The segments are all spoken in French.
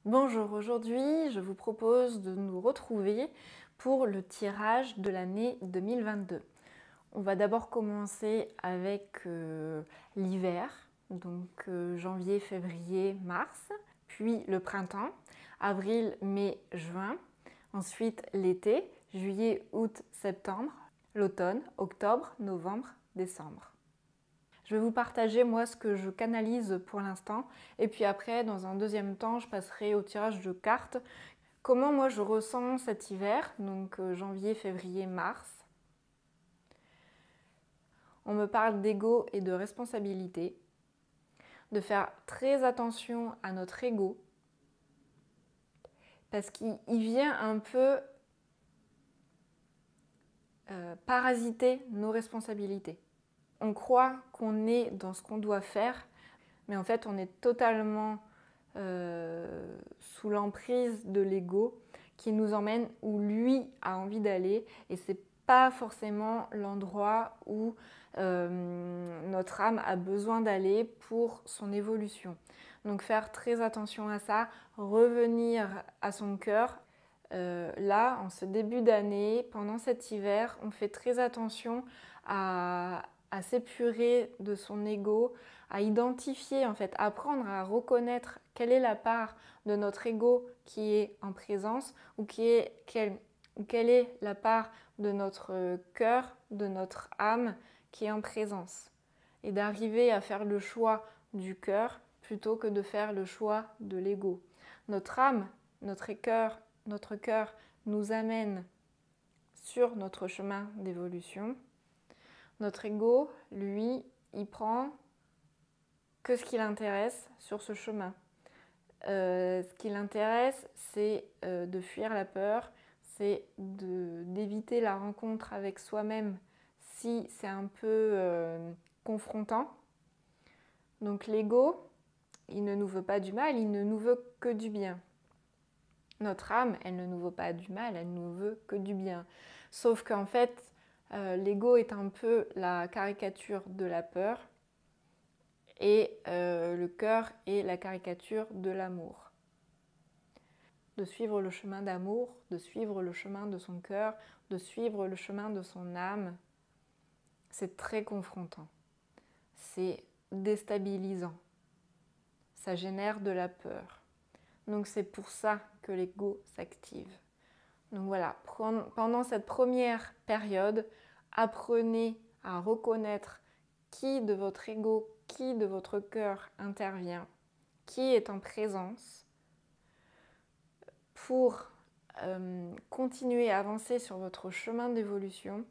Bonjour, aujourd'hui je vous propose de nous retrouver pour le tirage de l'année 2022. On va d'abord commencer avec l'hiver, donc janvier, février, mars, puis le printemps, avril, mai, juin, ensuite l'été, juillet, août, septembre, l'automne, octobre, novembre, décembre. Je vais vous partager moi ce que je canalise pour l'instant et puis après dans un deuxième temps je passerai au tirage de cartes. Comment moi je ressens cet hiver, donc janvier, février, mars. On me parle d'ego et de responsabilité, de faire très attention à notre ego parce qu'il vient un peu parasiter nos responsabilités. On croit qu'on est dans ce qu'on doit faire, mais en fait on est totalement sous l'emprise de l'ego qui nous emmène où lui a envie d'aller et c'est pas forcément l'endroit où notre âme a besoin d'aller pour son évolution. Donc faire très attention à ça, revenir à son cœur. Là, en ce début d'année, pendant cet hiver, on fait très attention à s'épurer de son ego, à identifier, en fait, apprendre à reconnaître quelle est la part de notre ego qui est en présence ou quelle est la part de notre cœur, de notre âme qui est en présence. Et d'arriver à faire le choix du cœur plutôt que de faire le choix de l'ego. Notre âme, notre cœur nous amène sur notre chemin d'évolution. Notre ego, lui, il prend que ce qui l'intéresse sur ce chemin. Ce qui l'intéresse, c'est de fuir la peur, c'est d'éviter la rencontre avec soi-même si c'est un peu confrontant. Donc l'ego, il ne nous veut pas du mal, il ne nous veut que du bien. Notre âme, elle ne nous veut pas du mal, elle ne nous veut que du bien. Sauf qu'en fait, l'ego est un peu la caricature de la peur et le cœur est la caricature de l'amour. De suivre le chemin d'amour, de suivre le chemin de son cœur, de suivre le chemin de son âme, c'est très confrontant. C'est déstabilisant. Ça génère de la peur. Donc c'est pour ça que l'ego s'active. Donc voilà, pendant cette première période, apprenez à reconnaître qui de votre ego, qui de votre cœur intervient, qui est en présence pour continuer à avancer sur votre chemin d'évolution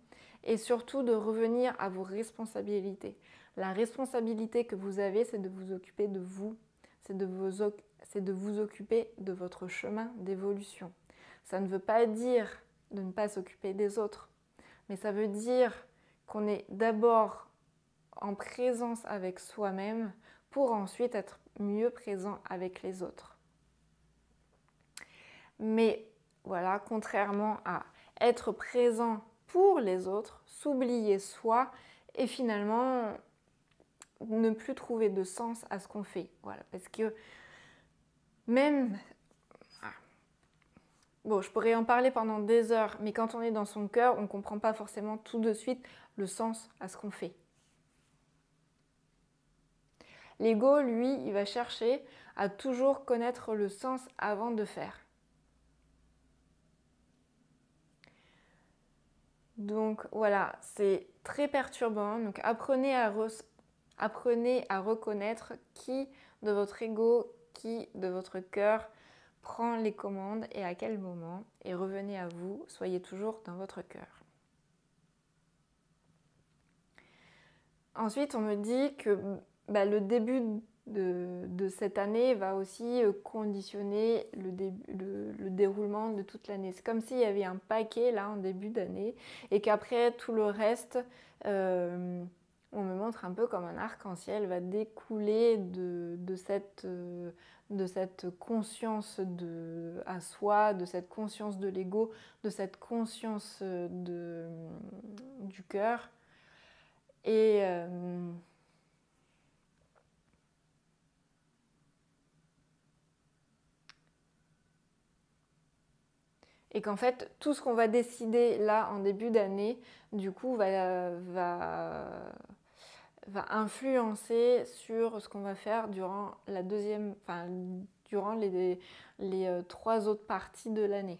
et surtout de revenir à vos responsabilités. La responsabilité que vous avez, c'est de vous occuper de vous, c'est de vous occuper de votre chemin d'évolution. Ça ne veut pas dire de ne pas s'occuper des autres, mais ça veut dire qu'on est d'abord en présence avec soi-même pour ensuite être mieux présent avec les autres. Mais voilà, contrairement à être présent pour les autres, s'oublier soi et finalement ne plus trouver de sens à ce qu'on fait. Voilà, parce que même... Bon, je pourrais en parler pendant des heures, mais quand on est dans son cœur, on ne comprend pas forcément tout de suite le sens à ce qu'on fait. L'ego, lui, il va chercher à toujours connaître le sens avant de faire. Donc voilà, c'est très perturbant. Donc apprenez à reconnaître qui de votre ego, qui de votre cœur prend les commandes et à quel moment. Et revenez à vous, soyez toujours dans votre cœur. Ensuite, on me dit que le début de cette année va aussi conditionner le déroulement de toute l'année. C'est comme s'il y avait un paquet là en début d'année et qu'après tout le reste, on me montre un peu comme un arc-en-ciel va découler de cette conscience à soi, de cette conscience de l'ego, de cette conscience du cœur. Et Et qu'en fait, tout ce qu'on va décider là en début d'année, du coup, va influencer sur ce qu'on va faire durant durant les 3 autres parties de l'année.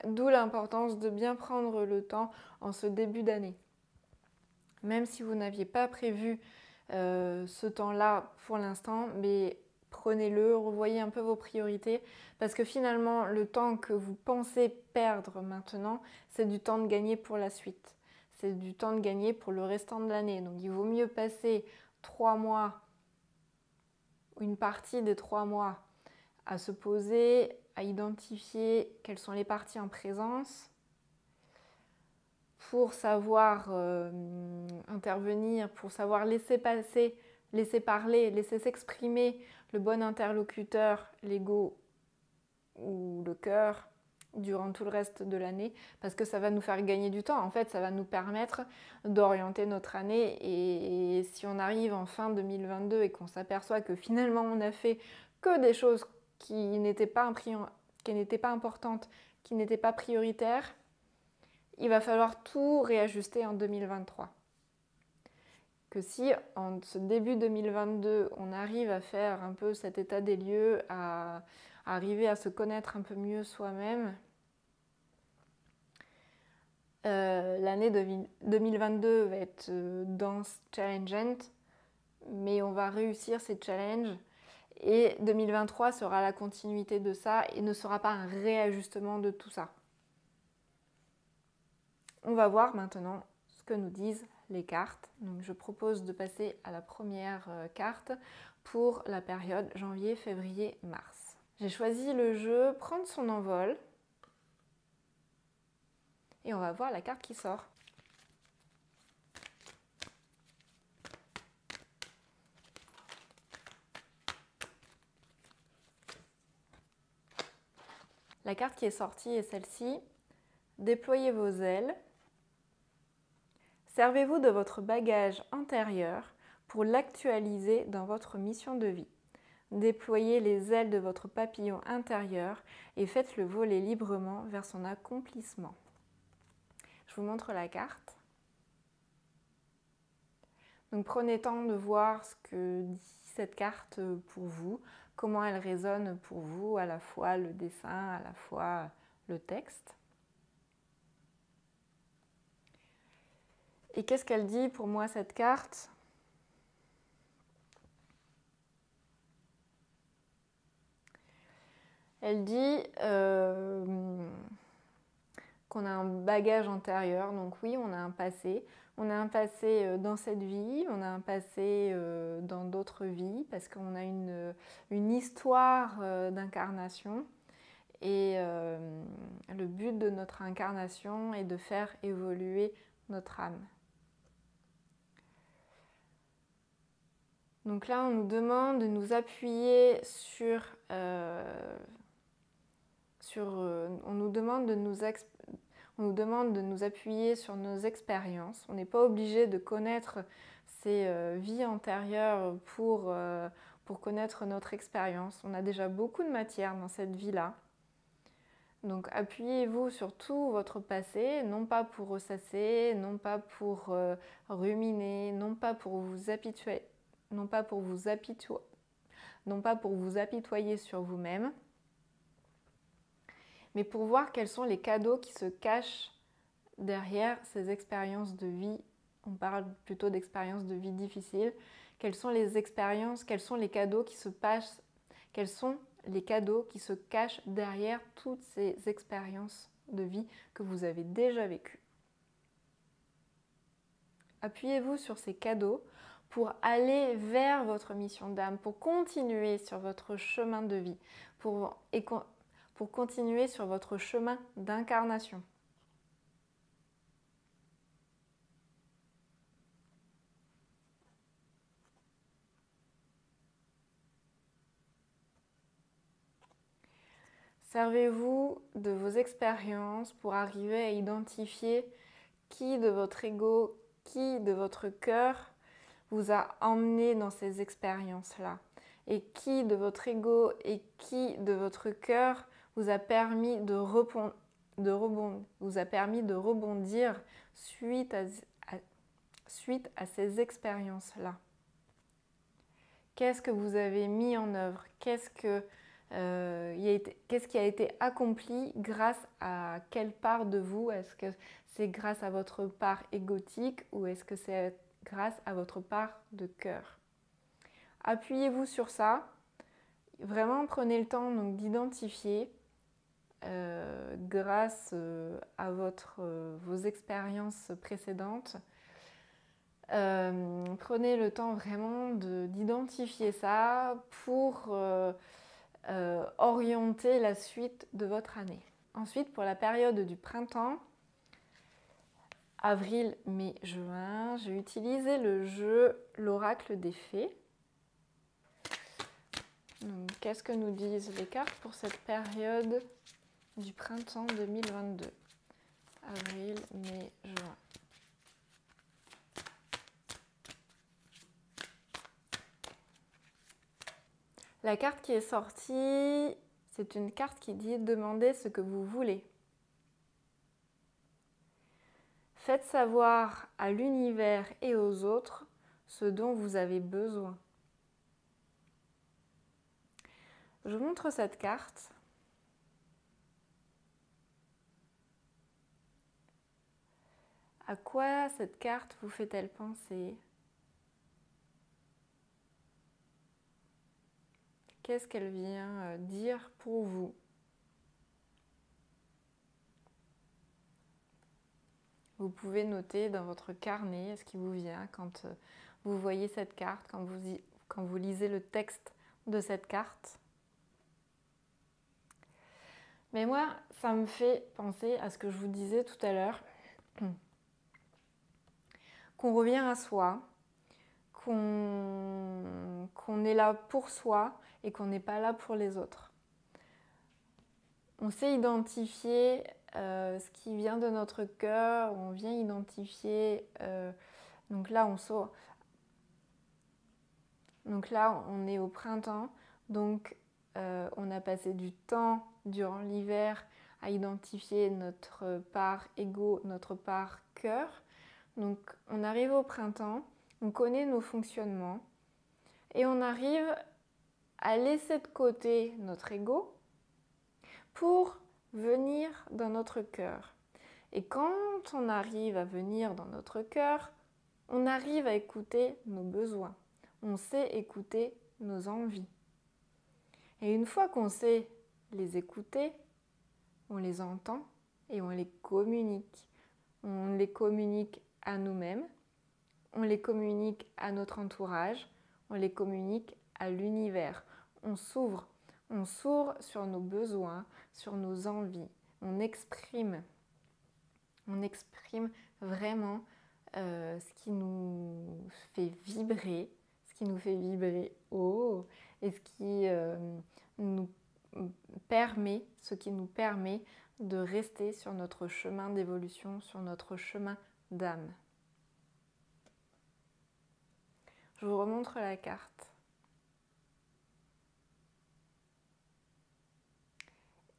D'où l'importance de bien prendre le temps en ce début d'année. Même si vous n'aviez pas prévu ce temps-là pour l'instant, mais prenez-le, revoyez un peu vos priorités, parce que finalement, le temps que vous pensez perdre maintenant, c'est du temps de gagner pour la suite. C'est du temps de gagner pour le restant de l'année. Donc il vaut mieux passer 3 mois, une partie des 3 mois, à se poser, à identifier quelles sont les parties en présence, pour savoir intervenir, pour savoir laisser passer, laisser parler, laisser s'exprimer le bon interlocuteur, l'ego ou le cœur, durant tout le reste de l'année, parce que ça va nous faire gagner du temps. En fait, ça va nous permettre d'orienter notre année. Et si on arrive en fin 2022 et qu'on s'aperçoit que finalement on a fait que des choses qui n'étaient pas importantes, qui n'étaient pas prioritaires, il va falloir tout réajuster en 2023. Que si en ce début 2022, on arrive à faire un peu cet état des lieux, à arriver à se connaître un peu mieux soi-même, l'année 2022 va être dense, challengeante, mais on va réussir ces challenges. Et 2023 sera la continuité de ça et ne sera pas un réajustement de tout ça. On va voir maintenant ce que nous disent les cartes. Donc je propose de passer à la première carte pour la période janvier, février, mars. J'ai choisi le jeu Prendre son envol. Et on va voir la carte qui sort. La carte qui est sortie est celle-ci. Déployez vos ailes. Servez-vous de votre bagage intérieur pour l'actualiser dans votre mission de vie. Déployez les ailes de votre papillon intérieur et faites-le voler librement vers son accomplissement. Je vous montre la carte. Donc prenez le temps de voir ce que dit cette carte pour vous, comment elle résonne pour vous, à la fois le dessin, à la fois le texte. Et qu'est-ce qu'elle dit pour moi cette carte ? Elle dit qu'on a un bagage antérieur, donc oui, on a un passé. On a un passé dans cette vie, on a un passé dans d'autres vies, parce qu'on a une histoire d'incarnation. Et le but de notre incarnation est de faire évoluer notre âme. Donc là, on nous demande de nous appuyer on nous demande de nous appuyer sur nos expériences. On n'est pas obligé de connaître ces vies antérieures pour connaître notre expérience. On a déjà beaucoup de matière dans cette vie-là. Donc appuyez-vous sur tout votre passé, non pas pour ressasser, non pas pour ruminer, non pas pour vous apitoyer sur vous-même, mais pour voir quels sont les cadeaux qui se cachent derrière ces expériences de vie. On parle plutôt d'expériences de vie difficiles. Quelles sont les expériences, quels sont les cadeaux qui se passent, quels sont les cadeaux qui se cachent derrière toutes ces expériences de vie que vous avez déjà vécues. Appuyez-vous sur ces cadeaux pour aller vers votre mission d'âme, pour continuer sur votre chemin de vie, pour continuer sur votre chemin d'incarnation. Servez-vous de vos expériences pour arriver à identifier qui de votre ego, qui de votre cœur vous a emmené dans ces expériences-là. et qui de votre ego et qui de votre cœur vous a permis de rebondir suite à ces expériences-là. Qu'est-ce que vous avez mis en œuvre? Qu'est-ce qui a été accompli grâce à quelle part de vous? Est-ce que c'est grâce à votre part égotique ou est-ce que c'est grâce à votre part de cœur? Appuyez-vous sur ça. Vraiment, prenez le temps d'identifier grâce à vos expériences précédentes. Prenez le temps vraiment d'identifier ça pour orienter la suite de votre année. Ensuite, pour la période du printemps, avril, mai, juin, j'ai utilisé le jeu L'Oracle des Fées. Qu'est-ce que nous disent les cartes pour cette période du printemps 2022? Avril, mai, juin. La carte qui est sortie, c'est une carte qui dit « Demandez ce que vous voulez ». Faites savoir à l'univers et aux autres ce dont vous avez besoin. Je vous montre cette carte. À quoi cette carte vous fait-elle penser? Qu'est-ce qu'elle vient dire pour vous? Vous pouvez noter dans votre carnet ce qui vous vient quand vous voyez cette carte, quand vous lisez le texte de cette carte. Mais moi, ça me fait penser à ce que je vous disais tout à l'heure, qu'on revient à soi, qu'on est là pour soi et qu'on n'est pas là pour les autres. On sait identifier ce qui vient de notre cœur, on vient identifier, donc là on est au printemps, donc on a passé du temps durant l'hiver à identifier notre part ego, notre part cœur. Donc on arrive au printemps, on connaît nos fonctionnements et on arrive à laisser de côté notre ego pour venir dans notre cœur. Et quand on arrive à venir dans notre cœur, on arrive à écouter nos besoins. On sait écouter nos envies. Et une fois qu'on sait les écouter, on les entend et on les communique. On les communique à nous-mêmes, on les communique à notre entourage, on les communique à l'univers. On s'ouvre sur nos besoins, sur nos envies. On exprime vraiment ce qui nous fait vibrer, haut et ce qui nous permet de rester sur notre chemin d'évolution, sur notre chemin d'âme. Je vous remontre la carte.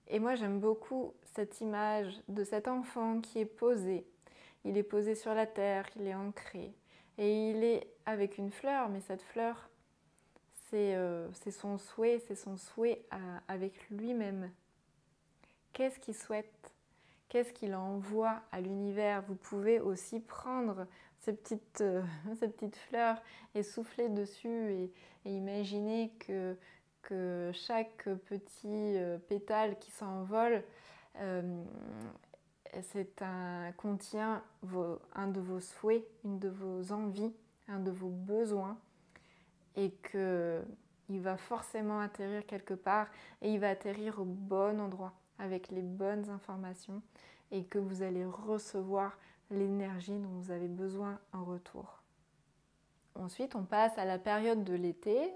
Et moi j'aime beaucoup cette image de cet enfant qui est posé. Il est posé sur la terre, il est ancré. Et il est avec une fleur, mais cette fleur, c'est son souhait, avec lui-même. Qu'est-ce qu'il souhaite? Qu'est-ce qu'il envoie à l'univers? Vous pouvez aussi prendre ces petites fleurs et souffler dessus et imaginer que chaque petit pétale qui s'envole contient un de vos souhaits, une de vos envies, un de vos besoins et qu'il va forcément atterrir quelque part et il va atterrir au bon endroit avec les bonnes informations et que vous allez recevoir l'énergie dont vous avez besoin en retour. Ensuite, on passe à la période de l'été,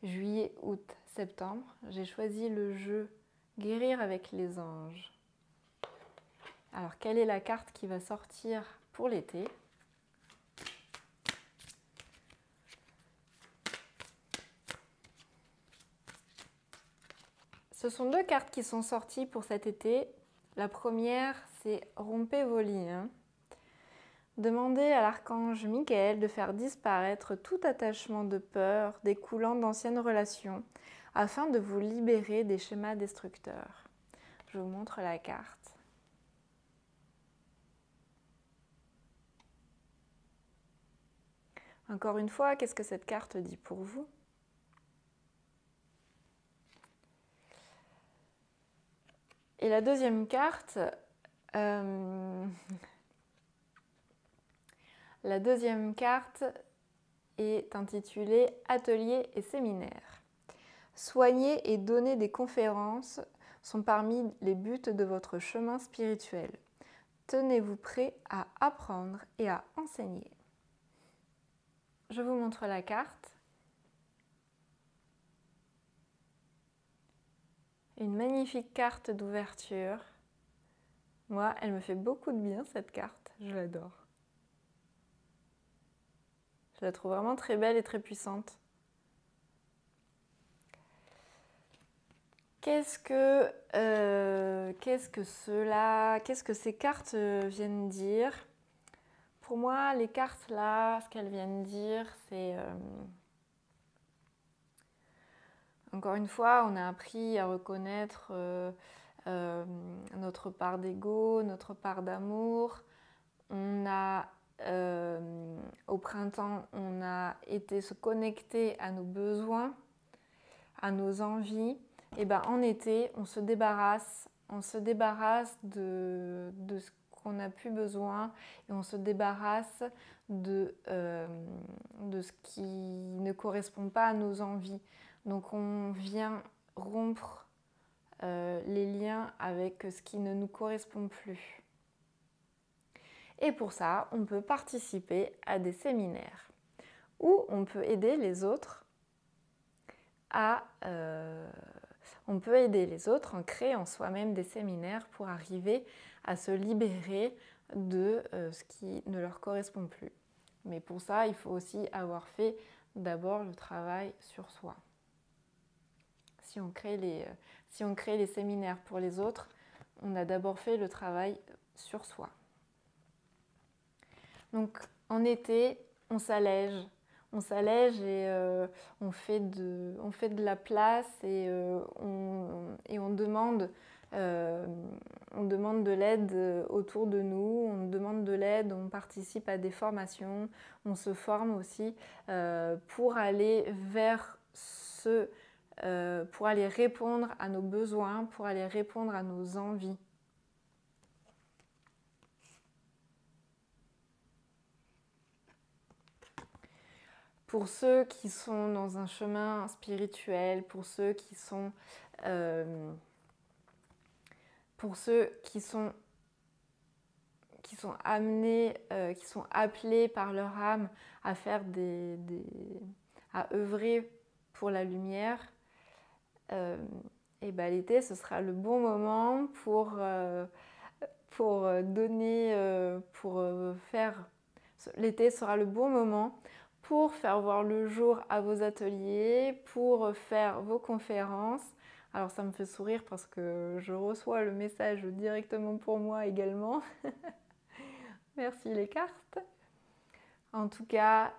juillet, août, septembre. J'ai choisi le jeu Guérir avec les anges. Alors, quelle est la carte qui va sortir pour l'été ? Ce sont deux cartes qui sont sorties pour cet été. La première, c'est Rompez vos liens. Demandez à l'archange Michael de faire disparaître tout attachement de peur découlant d'anciennes relations afin de vous libérer des schémas destructeurs. Je vous montre la carte. Encore une fois, qu'est-ce que cette carte dit pour vous? Et la deuxième carte, est intitulée Atelier et séminaire. Soigner et donner des conférences sont parmi les buts de votre chemin spirituel. Tenez-vous prêt à apprendre et à enseigner. Je vous montre la carte. Une magnifique carte d'ouverture. Moi, elle me fait beaucoup de bien cette carte, je l'adore. Je la trouve vraiment très belle et très puissante. Qu'est-ce que ces cartes viennent dire? Pour moi, les cartes là, ce qu'elles viennent dire, c'est... encore une fois, on a appris à reconnaître notre part d'ego, notre part d'amour. Au printemps, on a été se connecter à nos besoins, à nos envies. Et ben, en été, on se débarrasse de ce qu'on n'a plus besoin et on se débarrasse de ce qui ne correspond pas à nos envies. Donc on vient rompre les liens avec ce qui ne nous correspond plus. Et pour ça, on peut participer à des séminaires où on peut aider les autres en créant soi-même des séminaires pour arriver à se libérer de ce qui ne leur correspond plus. Mais pour ça, il faut aussi avoir fait d'abord le travail sur soi. Si on crée les séminaires pour les autres, on a d'abord fait le travail sur soi. Donc en été, on s'allège et on fait de la place et on demande de l'aide autour de nous, on demande de l'aide, on participe à des formations, on se forme aussi pour aller pour aller répondre à nos besoins, pour aller répondre à nos envies. Pour ceux qui sont dans un chemin spirituel, pour ceux qui sont amenés, qui sont appelés par leur âme à faire à œuvrer pour la lumière, et ben l'été ce sera le bon moment l'été sera le bon moment pour faire voir le jour à vos ateliers, pour faire vos conférences. Alors ça me fait sourire parce que je reçois le message directement pour moi également. Merci les cartes. En tout cas,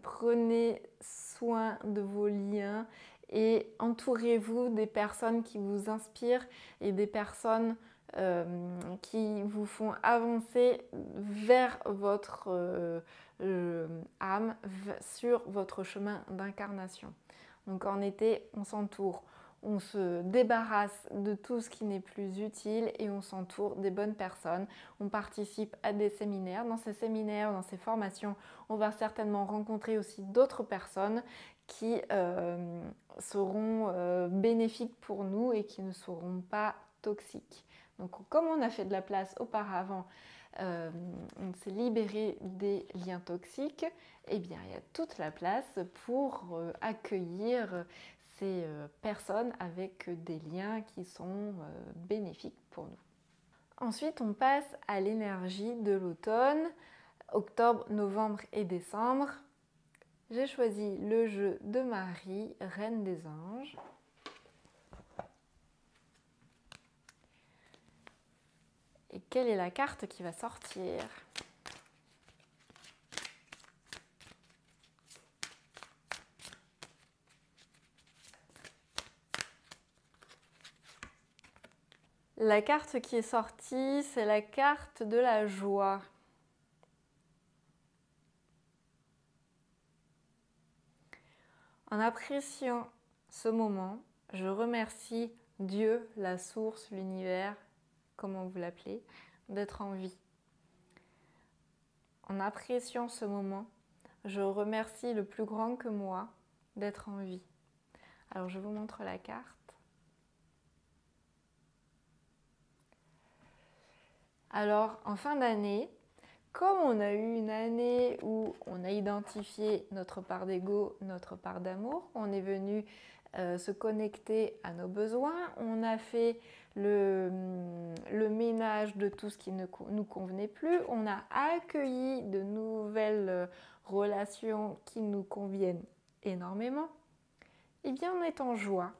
prenez soin de vos liens et entourez-vous des personnes qui vous inspirent et des personnes qui vous font avancer vers votre âme, sur votre chemin d'incarnation. Donc en été, on s'entoure, on se débarrasse de tout ce qui n'est plus utile et on s'entoure des bonnes personnes. On participe à des séminaires. Dans ces séminaires, dans ces formations, on va certainement rencontrer aussi d'autres personnes qui seront bénéfiques pour nous et qui ne seront pas toxiques. Donc comme on a fait de la place auparavant, on s'est libéré des liens toxiques, et bien il y a toute la place pour accueillir ces personnes avec des liens qui sont bénéfiques pour nous. Ensuite, on passe à l'énergie de l'automne, octobre, novembre et décembre. J'ai choisi le jeu de Marie, Reine des Anges. Et quelle est la carte qui va sortir? La carte qui est sortie, c'est la carte de la joie. En appréciant ce moment, je remercie Dieu, la source, l'univers, comment vous l'appelez, d'être en vie. En appréciant ce moment, je remercie le plus grand que moi d'être en vie. Alors je vous montre la carte. Alors en fin d'année, comme on a eu une année où on a identifié notre part d'ego, notre part d'amour, on est venu se connecter à nos besoins, on a fait le ménage de tout ce qui ne nous convenait plus, on a accueilli de nouvelles relations qui nous conviennent énormément, et bien on est en joie.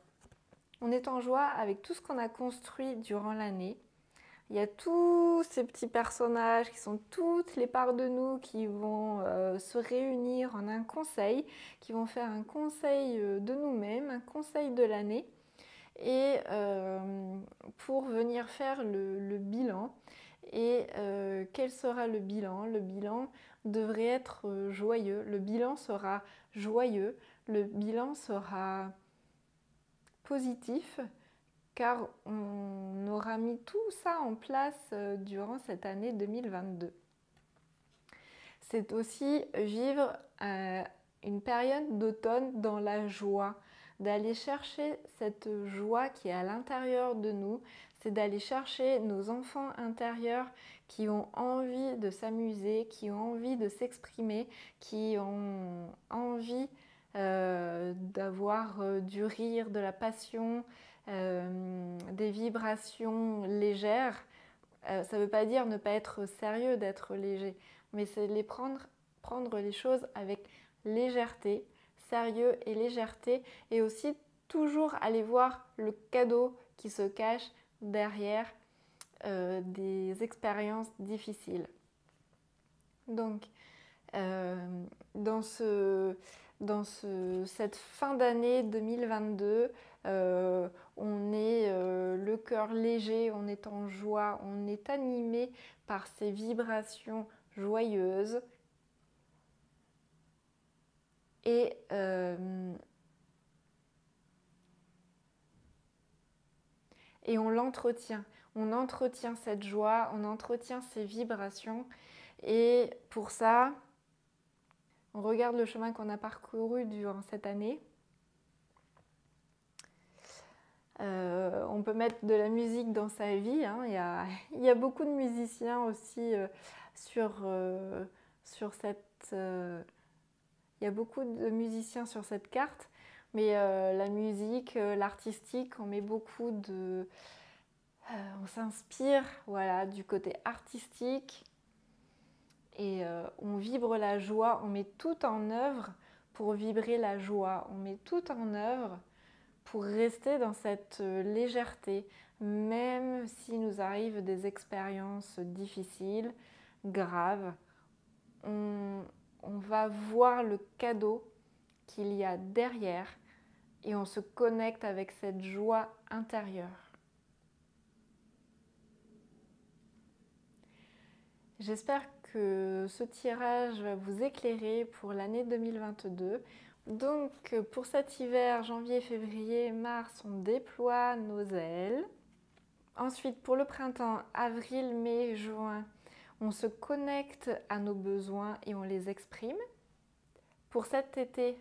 On est en joie avec tout ce qu'on a construit durant l'année. Il y a tous ces petits personnages qui sont toutes les parts de nous qui vont se réunir en un conseil, qui vont faire un conseil de nous-mêmes, un conseil de l'année, et pour venir faire le bilan. Et quel sera le bilan? Le bilan devrait être joyeux, le bilan sera joyeux, le bilan sera positif, car on aura mis tout ça en place durant cette année 2022. C'est aussi vivre une période d'automne dans la joie, d'aller chercher cette joie qui est à l'intérieur de nous, c'est d'aller chercher nos enfants intérieurs qui ont envie de s'amuser, qui ont envie de s'exprimer, qui ont envie d'avoir du rire, de la passion, des vibrations légères. Ça ne veut pas dire ne pas être sérieux, d'être léger, mais c'est prendre les choses avec légèreté, sérieux et légèreté, et aussi toujours aller voir le cadeau qui se cache derrière des expériences difficiles. Donc, dans cette fin d'année 2022, on est le cœur léger, on est en joie, on est animé par ces vibrations joyeuses. Et on l'entretient. On entretient cette joie, on entretient ces vibrations. Et pour ça, on regarde le chemin qu'on a parcouru durant cette année. On peut mettre de la musique dans sa vie. Hein. Il y a beaucoup de musiciens aussi sur cette... il y a beaucoup de musiciens sur cette carte. Mais la musique, l'artistique, on met beaucoup de... on s'inspire voilà, du côté artistique. Et on vibre la joie, on met tout en œuvre pour vibrer la joie, on met tout en œuvre pour rester dans cette légèreté, même s'il nous arrive des expériences difficiles, graves, on va voir le cadeau qu'il y a derrière et on se connecte avec cette joie intérieure. J'espère que ce tirage va vous éclairer pour l'année 2022. Donc pour cet hiver, janvier, février, mars, on déploie nos ailes. Ensuite pour le printemps, avril, mai, juin, on se connecte à nos besoins et on les exprime. Pour cet été,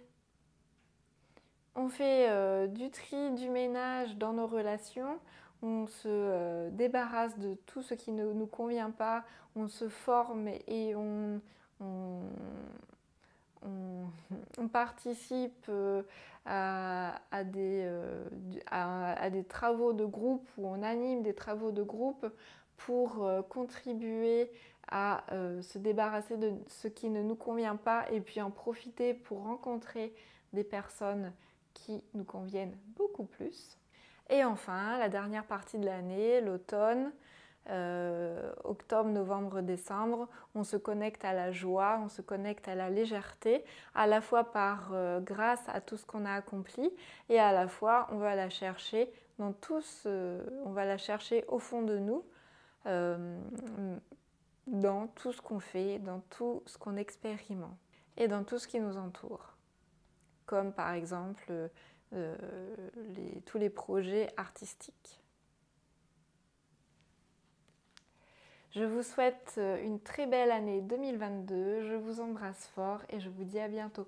on fait du tri, du ménage dans nos relations. On se débarrasse de tout ce qui ne nous convient pas, on se forme et on participe à des travaux de groupe, ou on anime des travaux de groupe pour contribuer à se débarrasser de ce qui ne nous convient pas et puis en profiter pour rencontrer des personnes qui nous conviennent beaucoup plus. Et enfin, la dernière partie de l'année, l'automne, octobre, novembre, décembre, on se connecte à la joie, on se connecte à la légèreté, à la fois grâce à tout ce qu'on a accompli, et à la fois on va la chercher on va la chercher au fond de nous, dans tout ce qu'on fait, dans tout ce qu'on expérimente et dans tout ce qui nous entoure, comme par exemple tous les projets artistiques. Je vous souhaite une très belle année 2022, je vous embrasse fort et je vous dis à bientôt.